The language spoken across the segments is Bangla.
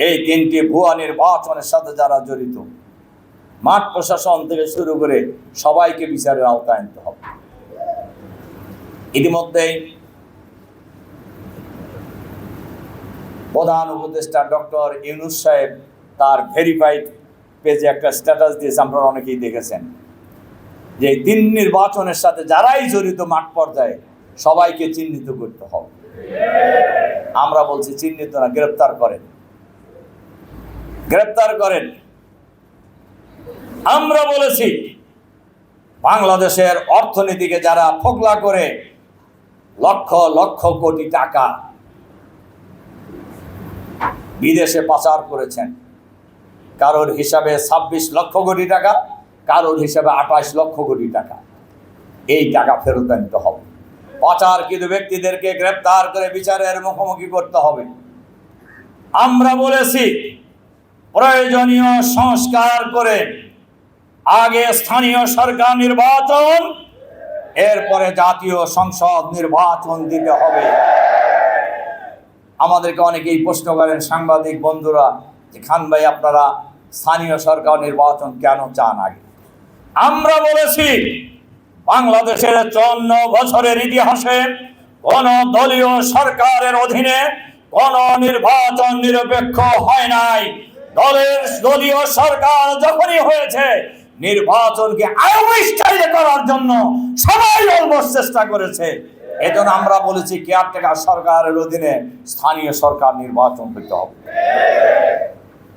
এই তিনটি ভুয়া নির্বাচনের সাথে যারা জড়িত, মাঠ প্রশাসন থেকে শুরু করে সবাইকে বিচারের আওতায় আনতে হবে। ইতিমধ্যেই প্রধান উপদেষ্টা ডক্টর ইউনূস সাহেব তার ভেরিফাইড পেজে একটা স্ট্যাটাস দিয়েছে, আপনারা অনেকেই দেখেছেন, যে তিন নির্বাচনের সাথে যারাই জড়িত মাঠ পর্যায়ে সবাইকে চিহ্নিত করতে হবে। আমরা বলছি চিহ্নিত না, গ্রেপ্তার করেন, গ্রেপ্তার করেন। আমরা বলেছি বাংলাদেশের অর্থনীতিকে যারা ফোকলা করে লক্ষ লক্ষ কোটি টাকা বিদেশে পাচার করেছেন, কারোর হিসাবে 26 লক্ষ কোটি টাকা, কারোর হিসাবে 28 লক্ষ কোটি টাকা, এই টাকা ফেরত আনতে হবে। পাচারকৃত ব্যক্তিদেরকে গ্রেপ্তার করে বিচারের মুখোমুখি করতে হবে। আমরা বলেছি প্রয়োজনীয় সংস্কার করে আগে স্থানীয় সরকার নির্বাচন, এরপরে জাতীয় সংসদ নির্বাচন দিতে হবে। আমাদেরকে অনেকেই প্রশ্ন করেন সাংবাদিক বন্ধুরা যে খান ভাই আপনারা স্থানীয় সরকার নির্বাচন কেন চান আগে? আমরা বলেছি বাংলাদেশের 54 বছরের ইতিহাসে কোন দলীয় সরকারের অধীনে কোন নির্বাচন নিরপেক্ষ হয় নাই। দলীয় সরকার যখনই হয়েছে নির্বাচনকে আয়োবিষ্কার করার জন্য সবাই অলমোস্ট চেষ্টা করেছে। এজন্য আমরা বলেছি কেয়ারটেকার সরকারের অধীনে স্থানীয় সরকার নির্বাচন করতে হবে।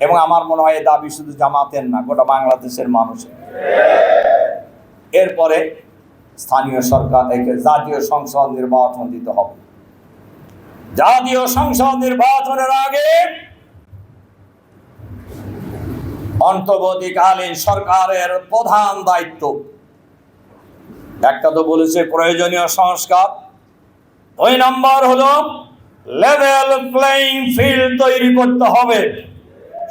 এবং আমার মনে হয় এই দাবি শুধু জামাতের না, গোটা বাংলাদেশের মানুষের। এরপরে স্থানীয় সরকার থেকে জাতীয় সংসদ নির্বাচন দিতে হবে। জাতীয় সংসদ নির্বাচনের আগে অন্তর্বর্তীকালীন সরকারের প্রধান দায়িত্ব, একটা তো বলেছে প্রয়োজনীয় সংস্কার, 2 নম্বর হলো লেভেল প্লেইং ফিল্ড তৈরি করতে হবে,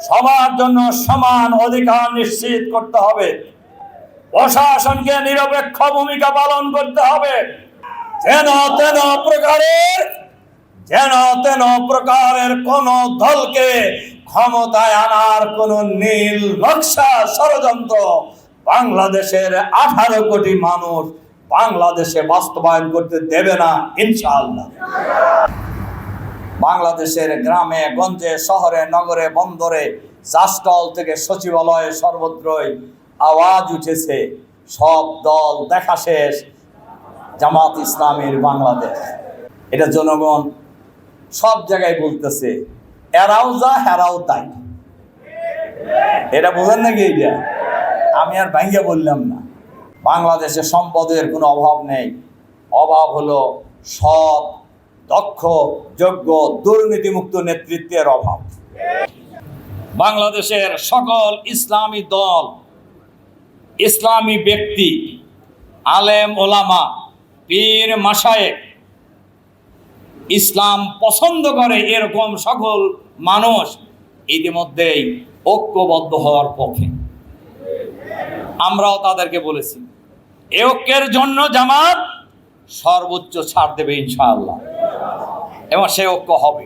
সবার জন্য সমান অধিকার নিশ্চিত করতে হবে, প্রশাসনকে নিরপেক্ষ ভূমিকা পালন করতে হবে, যেন তেন প্রকারের কোন দলকে ক্ষমতায় আনার কোন নীল নকশা ষড়যন্ত্র বাংলাদেশের 18 কোটি মানুষ বাংলাদেশে বাস্তবায়ন করতে দেবে না ইনশাআল্লাহ। বাংলাদেশের গ্রামে গঞ্জে শহরে নগরে বন্দরে চাষটল থেকে সচিবালয়ে সর্বত্রই আওয়াজ উঠেছে, সব দল দেখা শেষ, জামাত ইসলামীর বাংলাদেশ। এটা জনগণ সব জায়গায় বলতেছে, এরাও যা হেরাও তাই। এটা বোঝেন নাকি? এইটা আমি আর ভাঙ্গে বললাম না। বাংলাদেশে সম্পদের কোনো অভাব নেই, অভাব হলো সৎ, দক্ষ, যোগ্য, দুর্নীতিমুক্ত নেতৃত্বের অভাব। বাংলাদেশের সকল ইসলামী দল, ইসলামী ব্যক্তি, আলেম ওলামা, পীর মাশায়েখ, ইসলাম পছন্দ করে এরকম সকল মানুষ ইতিমধ্যেই ঐক্যবদ্ধ হওয়ার পক্ষে। আমরাও তাদেরকে বলেছি এই ঐক্যের জন্য জামাত সর্বোচ্চ ছাড় দেবে ইনশাআল্লাহ, এবং সে ঐক্য হবে।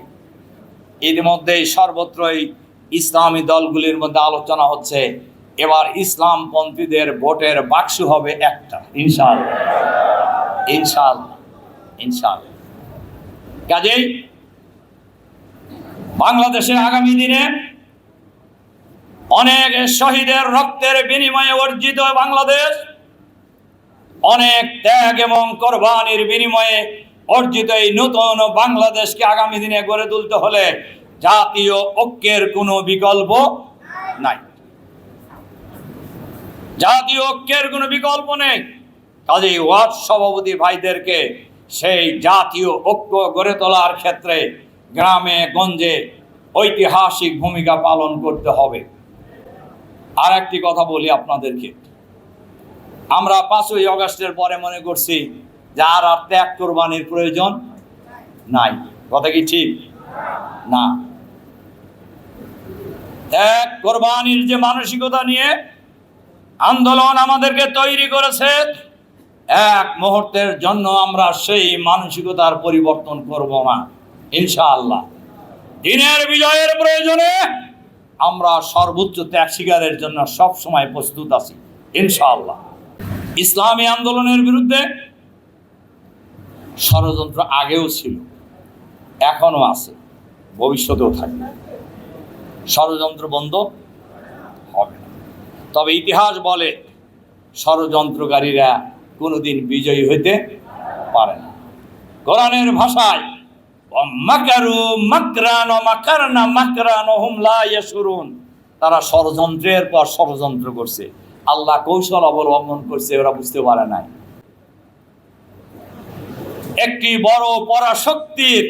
ইতিমধ্যেই সর্বত্রই ইসলামী দলগুলির মধ্যে আলোচনা হচ্ছে, এবার ইসলামপন্থীদের ভোটের বাক্স হবে একটা ইনশাআল্লাহ, ইনশাআল্লাহ, ইনশাআল্লাহ। কাজেই বাংলাদেশে আগামী দিনে অনেক শহীদের রক্তের বিনিময়ে অর্জিত বাংলাদেশ, অনেক ত্যাগ এবং কোরবানির বিনিময়ে অর্জিত এই নতুন বাংলাদেশকে আগামী দিনে গড়ে তুলতে হলে জাতীয় ঐক্যের কোনো বিকল্প নাই, জাতীয় ঐক্যের কোনো বিকল্প নেই। কাজেই ওয়ার্ড সভাপতি ভাইদেরকে সেই জাতীয় ঐক্য গড়ে তোলার ক্ষেত্রে গ্রামে গঞ্জে ঐতিহাসিক ভূমিকা পালন করতে হবে। আর একটি কথা বলি আপনাদেরকে, আমরা 5ই আগস্টের পরে মনে করছি যে আর ত্যাগ কোরবানির প্রয়োজন নাই। কথা কি ঠিক? না, ত্যাগ কোরবানির যে মানসিকতা নিয়ে আন্দোলন আমাদেরকে তৈরি করেছে, এক মুহূর্তের জন্য আমরা সেই মানসিকতার পরিবর্তন করব না ইনশাআল্লাহ। দিনের বিজয়ের প্রয়োজনে আমরা সর্বোচ্চ ত্যাগ স্বীকারের জন্য সব সময় প্রস্তুত আছি ইনশাআল্লাহ। ইসলামী আন্দোলনের বিরুদ্ধে ষড়যন্ত্র আগেও ছিল, এখনো আছে, ভবিষ্যতেও থাকবে। ষড়যন্ত্র বন্ধ হবে না। তবে ইতিহাস বলে ষড়যন্ত্রকারীরা কোনোদিন বিজয়ী হইতে পারে না। কোরআনের ভাষায় মাকারু মাকরান ওয়া মাকারনা মাকরান ওয়া হুম লা ইয়াশউরুন, তারা ষড়যন্ত্রের পর ষড়যন্ত্র করছে, আল্লাহ কৌশল অবলম্বন করছে, ওরা বুঝতে পারে নাই। একটি বড় পরাশক্তির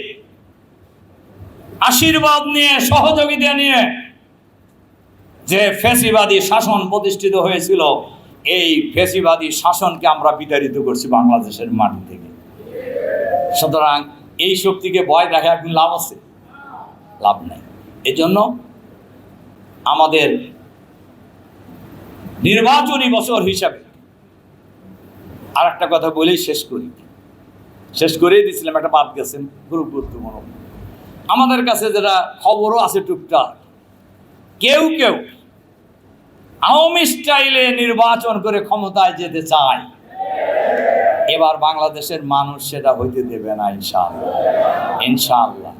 আশীর্বাদ নিয়ে, সহযোগিতা নিয়ে যে ফ্যাসিবাদী শাসন প্রতিষ্ঠিত হয়েছিল, এই ফ্যাসিবাদী শাসনকে আমরা বিতাড়িত করছি বাংলাদেশের মাটি থেকে। সুতরাং এই শক্তিকে ভয় দেখা এখন লাভ আছে? লাভ নাই। এজন্য আমাদের নির্বাচনী বছর হিসাবে আর একটা কথা বলেই শেষ করেই দিয়েছিলাম, একটা বাদ গেছেন গুরুত্বপূর্ণ। আমাদের কাছে যেটা খবরও আছে টুকটাক, কেউ আওয়ামী স্টাইলে নির্বাচন করে ক্ষমতায় যেতে চায়। এবার বাংলাদেশের মানুষ সেটা হইতে দেবে না ইনশাআল্লাহ।